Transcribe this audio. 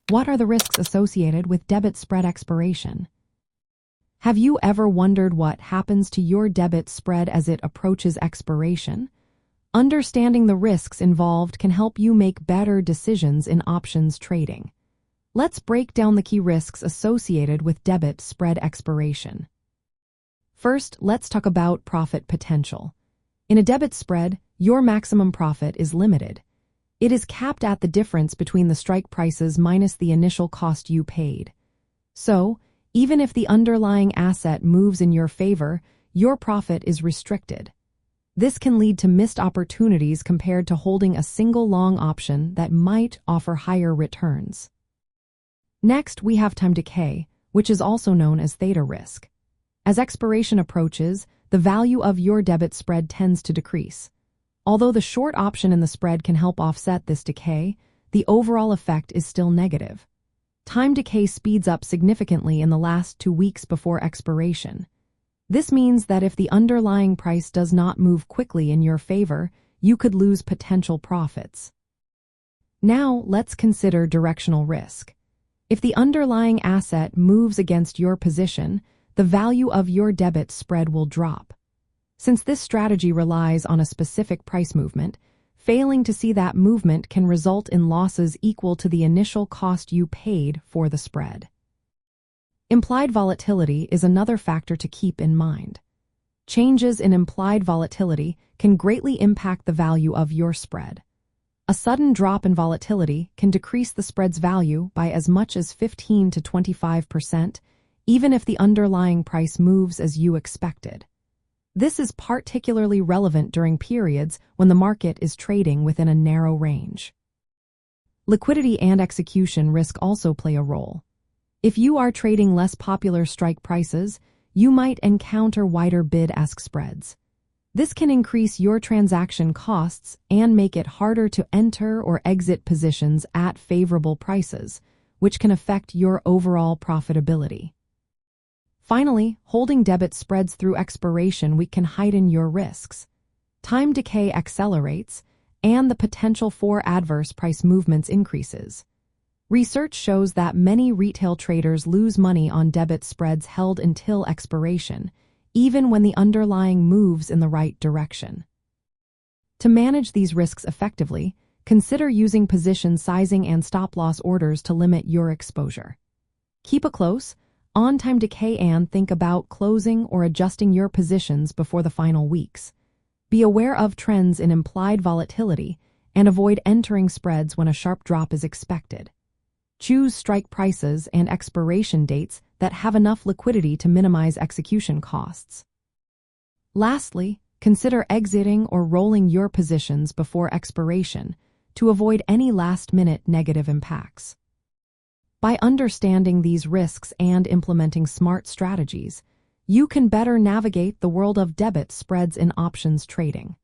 What are the risks associated with debit spread expiration? Have you ever wondered what happens to your debit spread as it approaches expiration? Understanding the risks involved can help you make better decisions in options trading. Let's break down the key risks associated with debit spread expiration. First, let's talk about profit potential. In a debit spread, your maximum profit is limited. It is capped at the difference between the strike prices minus the initial cost you paid. So, even if the underlying asset moves in your favor, your profit is restricted. This can lead to missed opportunities compared to holding a single long option that might offer higher returns. Next, we have time decay, which is also known as theta risk. As expiration approaches, the value of your debit spread tends to decrease. Although the short option in the spread can help offset this decay, the overall effect is still negative. Time decay speeds up significantly in the last 2 weeks before expiration. This means that if the underlying price does not move quickly in your favor, you could lose potential profits. Now, let's consider directional risk. If the underlying asset moves against your position, the value of your debit spread will drop. Since this strategy relies on a specific price movement, failing to see that movement can result in losses equal to the initial cost you paid for the spread. Implied volatility is another factor to keep in mind. Changes in implied volatility can greatly impact the value of your spread. A sudden drop in volatility can decrease the spread's value by as much as 15 to 25%, even if the underlying price moves as you expected. This is particularly relevant during periods when the market is trading within a narrow range. Liquidity and execution risk also play a role. If you are trading less popular strike prices, you might encounter wider bid-ask spreads. This can increase your transaction costs and make it harder to enter or exit positions at favorable prices, which can affect your overall profitability. Finally, holding debit spreads through expiration week can heighten your risks. Time decay accelerates, and the potential for adverse price movements increases. Research shows that many retail traders lose money on debit spreads held until expiration, even when the underlying moves in the right direction. To manage these risks effectively, consider using position sizing and stop-loss orders to limit your exposure. Keep a close, on-time decay and think about closing or adjusting your positions before the final weeks. Be aware of trends in implied volatility and avoid entering spreads when a sharp drop is expected. Choose strike prices and expiration dates that have enough liquidity to minimize execution costs. Lastly, consider exiting or rolling your positions before expiration to avoid any last-minute negative impacts. By understanding these risks and implementing smart strategies, you can better navigate the world of debit spreads in options trading.